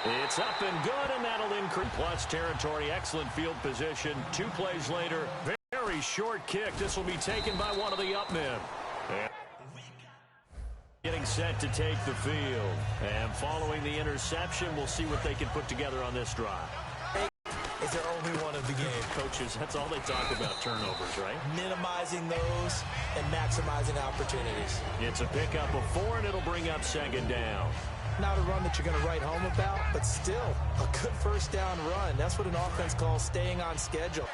It's up and good, and that'll increase plus territory. Excellent field position. 2 plays later, very short kick. This will be taken by one of the up men. Getting set to take the field. And following the interception, we'll see what they can put together on this drive. Is their only one of the game. Coaches, that's all they talk about, turnovers, right? Minimizing those and maximizing opportunities. It's a pickup of 4, and it'll bring up second down. Not a run that you're going to write home about, but still a good first down run. That's what an offense calls staying on schedule.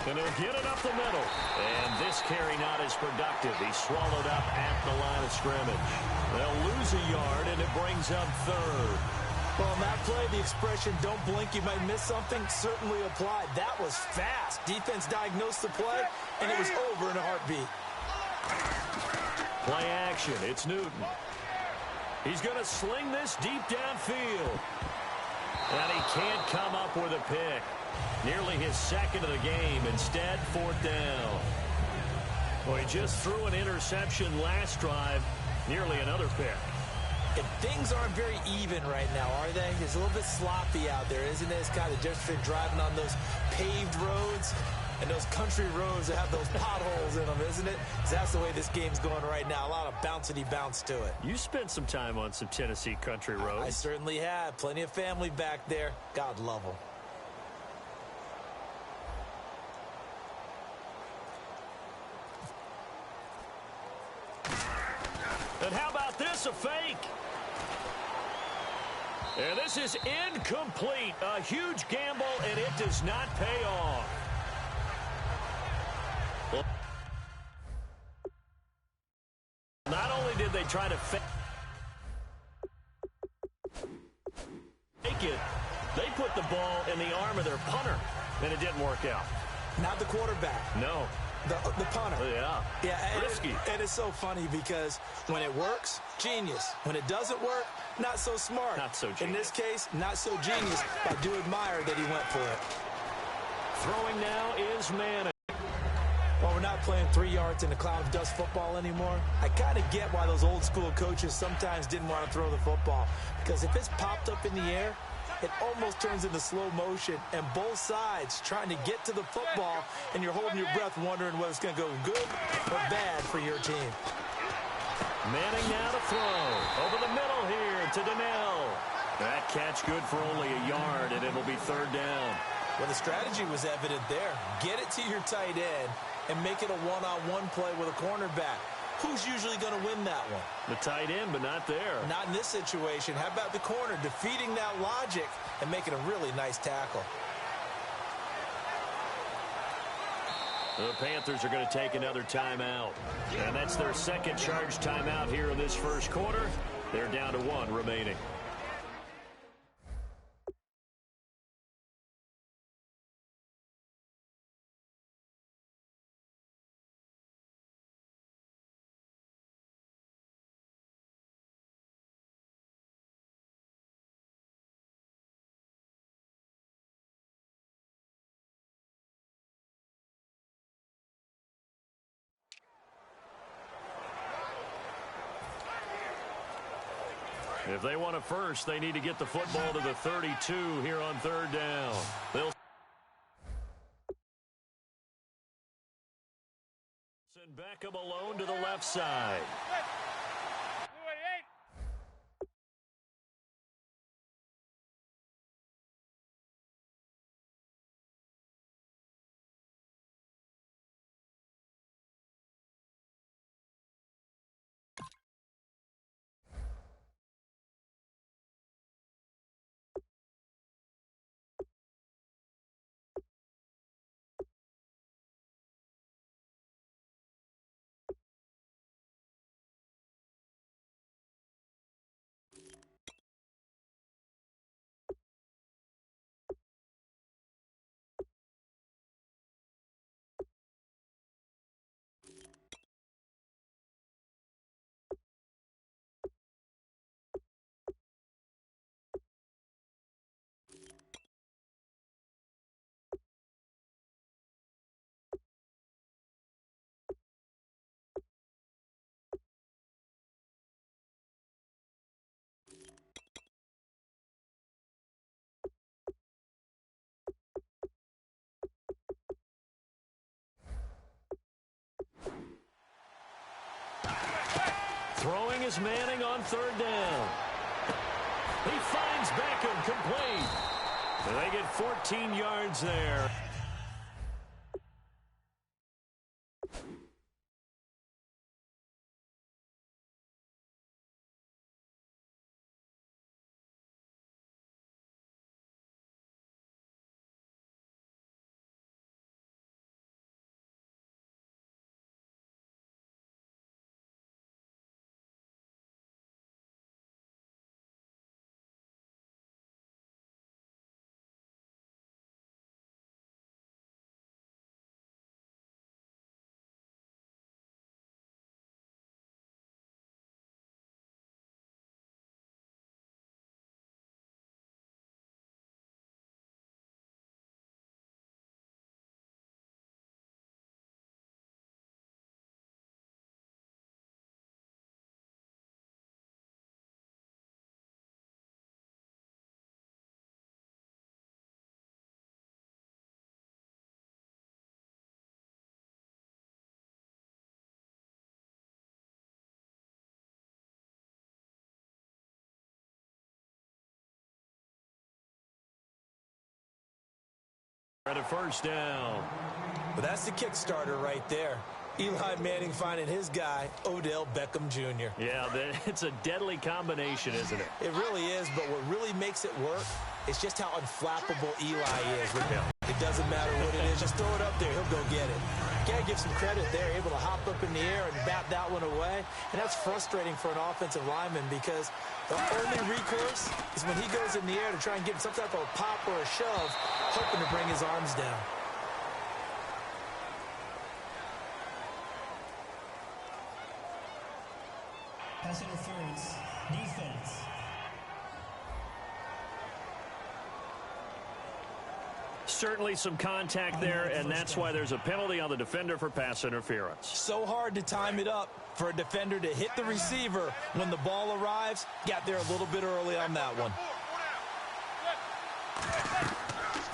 And he'll get it up the middle. And this carry not as productive. He's swallowed up at the line of scrimmage. They'll lose a yard, and it brings up third. Well, on that play, the expression, don't blink, you might miss something, certainly applied. That was fast. Defense diagnosed the play, and it was over in a heartbeat. Play action. It's Newton. He's going to sling this deep downfield. And he can't come up with a pick. Nearly his second of the game. Instead, 4th down. Well, he just threw an interception last drive. Nearly another pick. And things aren't very even right now, are they? It's a little bit sloppy out there, isn't it? It's kind of just been driving on those paved roads and those country roads that have those potholes in them, isn't it? That's the way this game's going right now. A lot of bouncy bounce to it. You spent some time on some Tennessee country roads. I certainly have. Plenty of family back there. God love them. And how about this, a fake? And this is incomplete. A huge gamble, and it does not pay off. Well, not only did they try to fake it, they put the ball in the arm of their punter, and it didn't work out. Not the quarterback. No. The punter. Yeah. Risky. And it's so funny because when it works, genius. When it doesn't work, not so smart. Not so genius. In this case, not so genius. I do admire that he went for it. Throwing now is Madden. Well, we're not playing 3 yards in a cloud of dust football anymore. I kind of get why those old school coaches sometimes didn't want to throw the football. Because if it's popped up in the air, it almost turns into slow motion, and both sides trying to get to the football, and you're holding your breath wondering whether it's going to go good or bad for your team. Manning now to throw. Over the middle here to Donnell. That catch good for only a yard, and it'll be 3rd down. Well, the strategy was evident there. Get it to your tight end and make it a one-on-one play with a cornerback. Who's usually going to win that one? The tight end, but not there. Not in this situation. How about the corner defeating that logic and making a really nice tackle? The Panthers are going to take another timeout. And that's their second charge timeout here in this first quarter. They're down to 1 remaining. If they want a first, they need to get the football to the 32 here on 3rd down. They'll send Beckham alone to the left side. is Manning on third down. He finds Beckham complete. And they get 14 yards there. At a first down. But that's the Kickstarter right there. Eli Manning finding his guy, Odell Beckham Jr. Yeah, it's a deadly combination, isn't it? It really is, but what really makes it work is just how unflappable Eli is. It doesn't matter what it is. Just throw it up there. He'll go get it. Gotta give some credit there, able to hop up in the air and bat that one away. And that's frustrating for an offensive lineman because the only recourse is when he goes in the air to try and get some type of a pop or a shove, hoping to bring his arms down. Pass interference, defense. Certainly some contact there, and that's why there's a penalty on the defender for pass interference. So hard to time it up for a defender to hit the receiver when the ball arrives. Got there a little bit early on that one.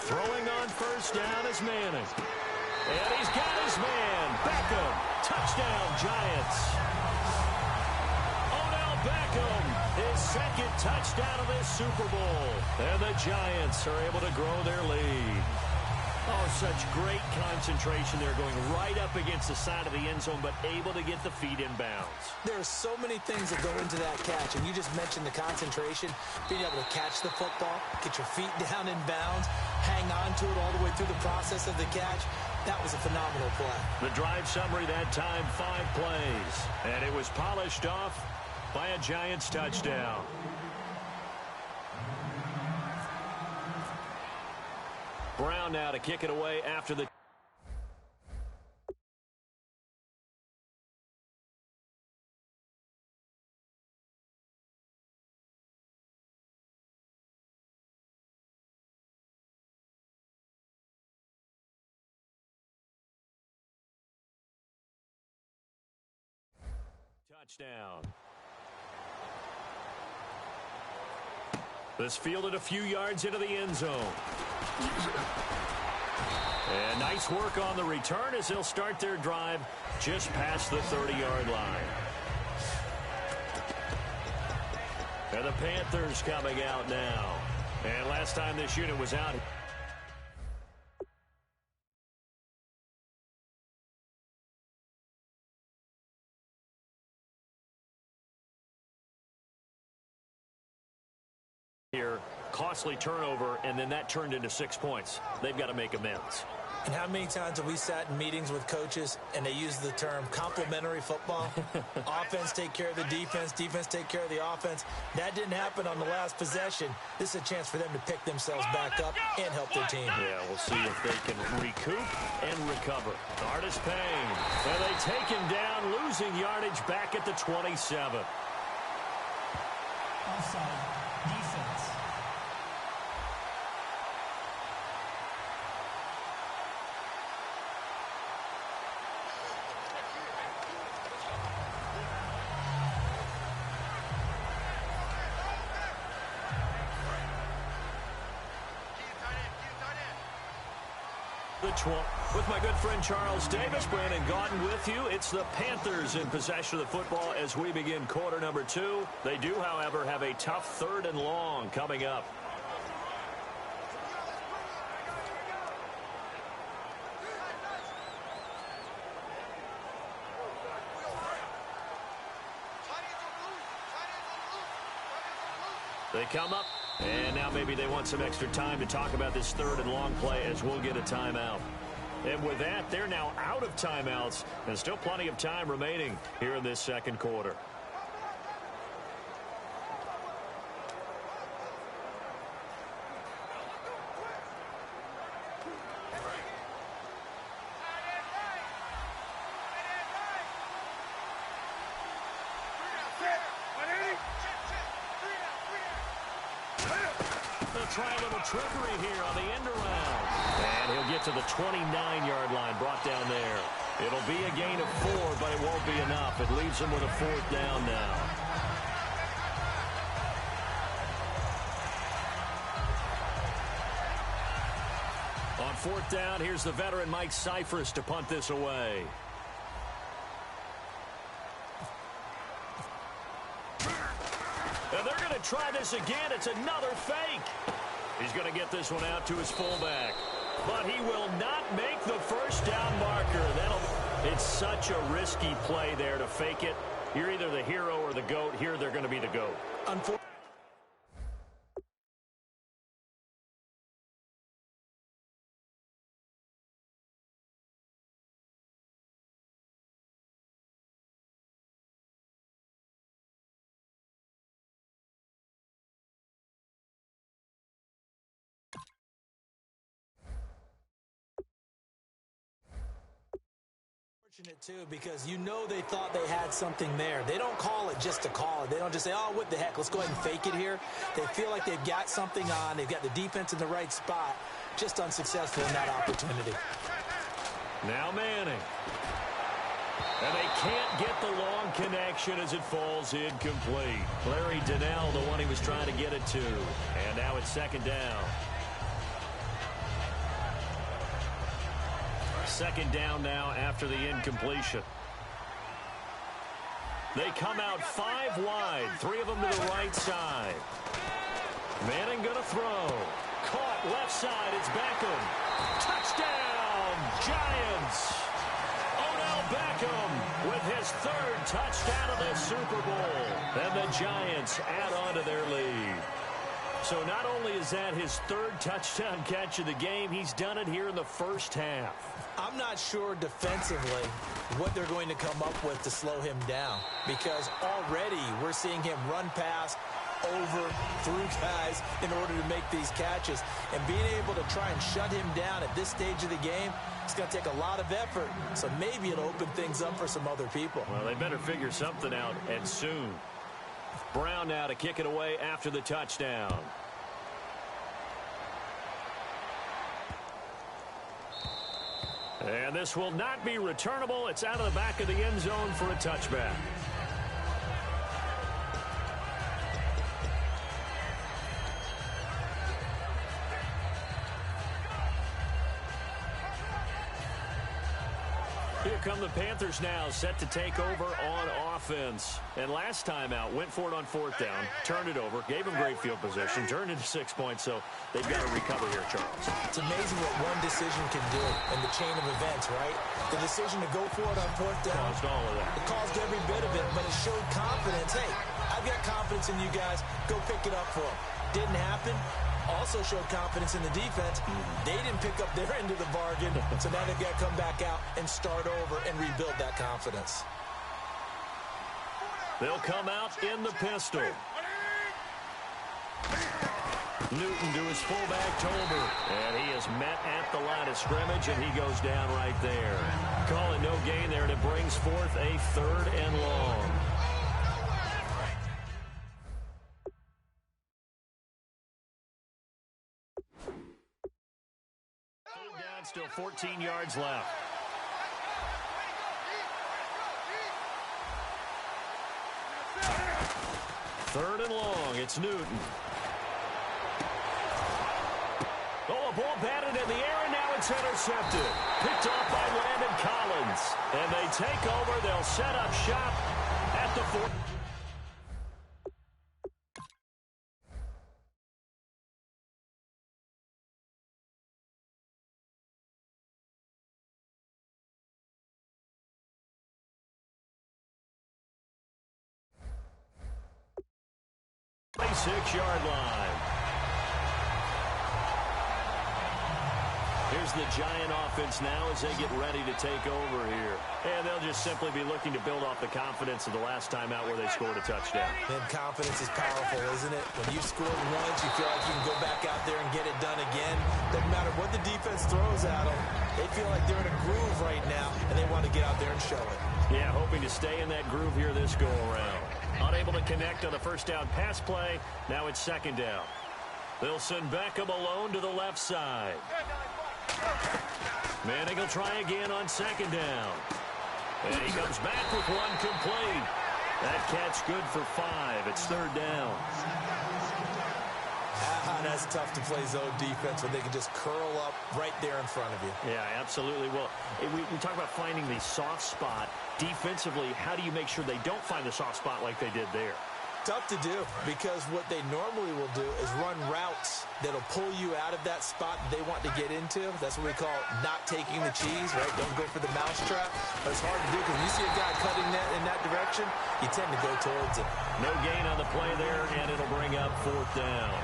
Throwing on first down is Manning. And he's got his man, Beckham. Touchdown, Giants. Odell Beckham, his second touchdown of this Super Bowl. And the Giants are able to grow their lead. Oh, such great concentration there, going right up against the side of the end zone, but able to get the feet in bounds. There are so many things that go into that catch, and you just mentioned the concentration, being able to catch the football, get your feet down in bounds, hang on to it all the way through the process of the catch. That was a phenomenal play. The drive summary that time, 5 plays, and it was polished off by a Giants touchdown. Brown now to kick it away after the touchdown. This fielded a few yards into the end zone. And nice work on the return as they'll start their drive just past the 30-yard line. And the Panthers coming out now. And last time this unit was out here, costly turnover, and then that turned into 6 points. They've got to make amends. And how many times have we sat in meetings with coaches and they use the term complementary football? Offense take care of the defense, defense take care of the offense. That didn't happen on the last possession. This is a chance for them to pick themselves back up and help their team. Yeah, we'll see if they can recoup and recover. Artis Payne, and they take him down, losing yardage back at the 27. Offside, defense. The 12. With my good friend Charles Davis, Brandon Gaudin with you. It's the Panthers in possession of the football as we begin quarter number 2. They do, however, have a tough 3rd and long coming up. They come up, and now maybe they want some extra time to talk about this 3rd and long play as we'll get a timeout. And with that, they're now out of timeouts, and still plenty of time remaining here in this second quarter. Try a little trickery here on the end around. And he'll get to the 29-yard line, brought down there. It'll be a gain of 4, but it won't be enough. It leaves him with a 4th down now. On 4th down, here's the veteran Mike Cyphers to punt this away. And they're going to try this again. It's another fake. He's going to get this one out to his fullback. But he will not make the first down marker. It's such a risky play there to fake it. You're either the hero or the GOAT. Here they're going to be the GOAT. Unfortunately. Too, because you know they thought they had something there. They don't call it just to call it. They don't just say, oh, what the heck, let's go ahead and fake it here. They feel like they've got something on. They've got the defense in the right spot. Just unsuccessful in that opportunity. Now Manning. And they can't get the long connection as it falls incomplete. Larry Donnell, the one he was trying to get it to. And now it's 2nd down. 2nd down now after the incompletion. They come out 5 wide, 3 of them to the right side. Manning going to throw. Caught left side, it's Beckham. Touchdown, Giants. Odell Beckham with his 3rd touchdown of this Super Bowl. And the Giants add on to their lead. So not only is that his 3rd touchdown catch of the game, he's done it here in the first half. I'm not sure defensively what they're going to come up with to slow him down, because already we're seeing him run past, over, through guys in order to make these catches. And being able to try and shut him down at this stage of the game, it's going to take a lot of effort. So maybe it'll open things up for some other people. Well, they better figure something out, and soon. Brown now to kick it away after the touchdown. And this will not be returnable. It's out of the back of the end zone for a touchback. Here come the Panthers now, set to take over on offense. And last time out, went for it on 4th down, turned it over, gave them great field position, turned into 6 points, so they've got to recover here, Charles. It's amazing what one decision can do in the chain of events, right? The decision to go for it on 4th down. Caused all of that. It caused every bit of it, but it showed confidence. Hey, I've got confidence in you guys. Go pick it up for them. Didn't happen. Also showed confidence in the defense. They didn't pick up their end of the bargain, so now they've got to come back out and start over and rebuild that confidence. They'll come out in the pistol. Newton to his fullback, Tolbert. And he is met at the line of scrimmage, and he goes down right there. Call it no gain there, and it brings forth a 3rd and long. Still 14 yards left. Third and long. It's Newton. Oh, a ball batted in the air, and now it's intercepted. Picked off by Landon Collins. And they take over. They'll set up shop at the 4. Six-yard line. Here's the Giant offense now as they get ready to take over here. And they'll just simply be looking to build off the confidence of the last time out where they scored a touchdown. And confidence is powerful, isn't it? When you've scored once, you feel like you can go back out there and get it done again. Doesn't matter what the defense throws at them. They feel like they're in a groove right now, and they want to get out there and show it. Yeah, hoping to stay in that groove here this go-around. Unable to connect on the first down pass play. Now it's second down. They'll send Beckham alone to the left side. Manning will try again on second down. And he comes back with one complete. That catch good for 5. It's third down. That's tough to play zone defense when they can just curl up right there in front of you. Yeah, absolutely. Well, we talk about finding the soft spot. Defensively, how do you make sure they don't find the soft spot like they did there? Tough to do, because what they normally will do is run routes that'll pull you out of that spot that they want to get into. That's what we call not taking the cheese, right? Don't go for the mousetrap. But it's hard to do because when you see a guy cutting that in that direction, you tend to go towards it. No gain on the play there, and it'll bring up fourth down.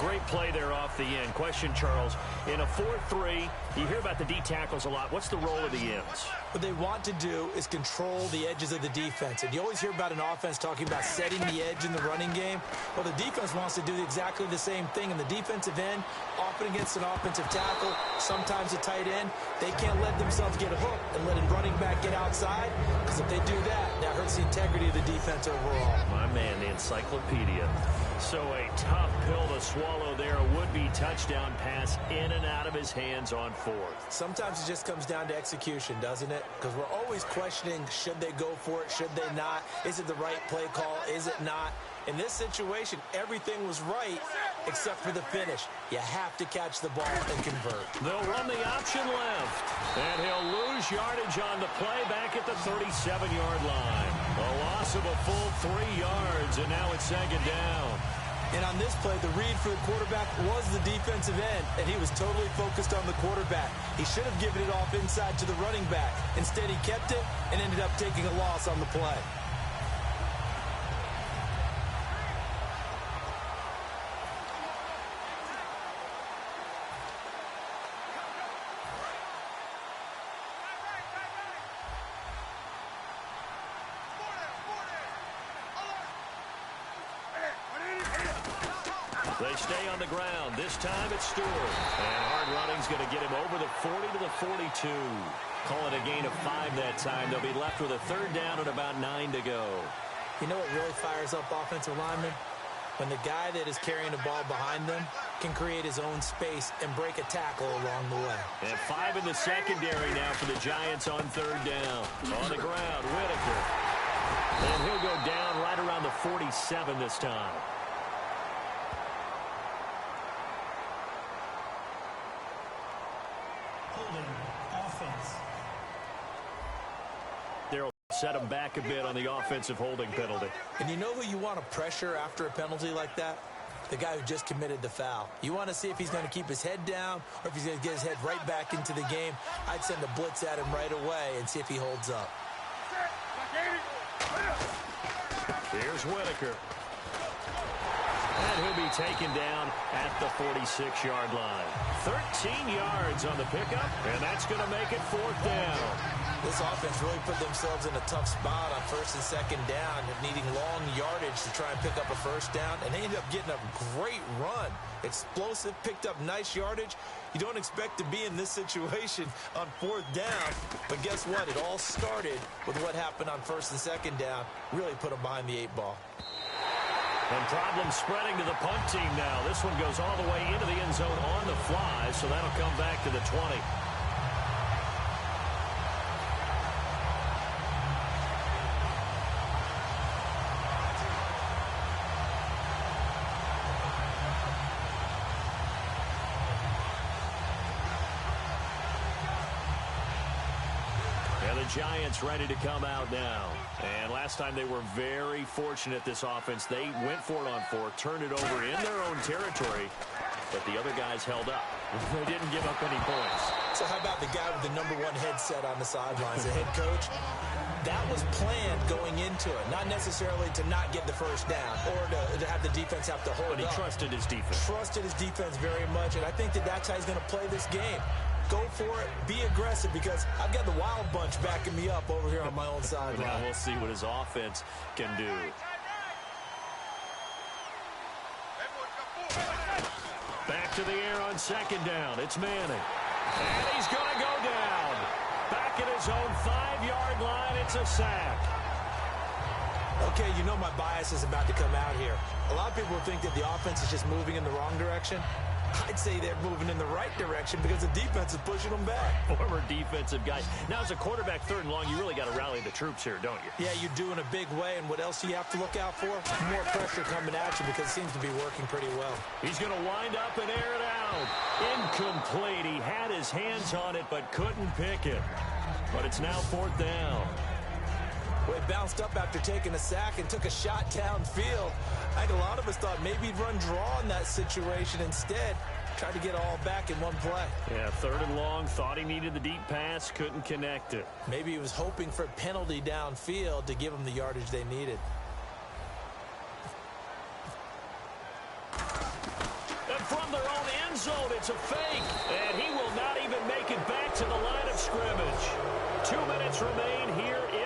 Great play there off the end. Question, Charles, in a 4-3, you hear about the D tackles a lot. What's the role of the ends? What they want to do is control the edges of the defense. And you always hear about an offense talking about setting the edge in the running game. Well, the defense wants to do exactly the same thing. In the defensive end, often against an offensive tackle, sometimes a tight end, they can't let themselves get hooked and let a running back get outside. Because if they do that, that hurts the integrity of the defense overall. My man, the encyclopedia. So a tough pill to swallow there. A would-be touchdown pass in and out of his hands on fourth. Sometimes it just comes down to execution, doesn't it? Because we're always questioning, should they go for it, should they not? Is it the right play call, is it not? In this situation, everything was right except for the finish. You have to catch the ball and convert. They'll run the option left. And he'll lose yardage on the play back at the 37-yard line. A loss of a full 3 yards, and now it's second down. And on this play, the read for the quarterback was the defensive end, and he was totally focused on the quarterback. He should have given it off inside to the running back. Instead, he kept it and ended up taking a loss on the play. They stay on the ground. This time it's Stewart. And hard running's going to get him over the 40 to the 42. Call it a gain of 5 that time. They'll be left with a third down and about 9 to go. You know what really fires up offensive linemen? When the guy that is carrying the ball behind them can create his own space and break a tackle along the way. And 5 in the secondary now for the Giants on third down. On the ground, Whitaker. And he'll go down right around the 47 this time. They'll set him back a bit on the offensive holding penalty. And you know who you want to pressure after a penalty like that? The guy who just committed the foul. You want to see if he's going to keep his head down or if he's going to get his head right back into the game. I'd send a blitz at him right away and see if he holds up. Here's Whitaker. And he'll be taken down at the 46-yard line. 13 yards on the pickup, and that's going to make it fourth down. This offense really put themselves in a tough spot on first and second down, needing long yardage to try and pick up a first down, and they ended up getting a great run. Explosive, picked up nice yardage. You don't expect to be in this situation on fourth down, but guess what? It all started with what happened on first and second down. Really put them behind the 8 ball. And problems spreading to the punt team now. This one goes all the way into the end zone on the fly, so that'll come back to the 20. And the Giants ready to come out now. And last time they were very fortunate, this offense. They went for it on 4, turned it over in their own territory, but the other guys held up. They didn't give up any points. So how about the guy with the #1 headset on the sidelines, the head coach? That was planned going into it, not necessarily to not get the first down or to have the defense have to hold up. But he trusted his defense. Trusted his defense very much, and I think that's how he's going to play this game. Go for it, be aggressive, because I've got the wild bunch backing me up over here on my own sideline. Now we'll see what his offense can do. Back to the air on 2nd down. It's Manning. And he's going to go down. Back at his own 5-yard line. It's a sack. Okay, you know my bias is about to come out here. A lot of people think that the offense is just moving in the wrong direction. I'd say they're moving in the right direction because the defense is pushing them back. Former defensive guy. Now, as a quarterback, 3rd and long, you really got to rally the troops here, don't you? Yeah, you do in a big way. And what else do you have to look out for? More pressure coming at you because it seems to be working pretty well. He's going to wind up and air it out. Incomplete. He had his hands on it but couldn't pick it. But it's now 4th down. Well, he bounced up after taking a sack and took a shot downfield. I think a lot of us thought maybe he'd run draw in that situation. Instead, tried to get all back in one play. Yeah, 3rd and long, thought he needed the deep pass, couldn't connect it. Maybe he was hoping for a penalty downfield to give him the yardage they needed. And from their own end zone, it's a fake. And he will not even make it back to the line of scrimmage. 2 minutes remain here in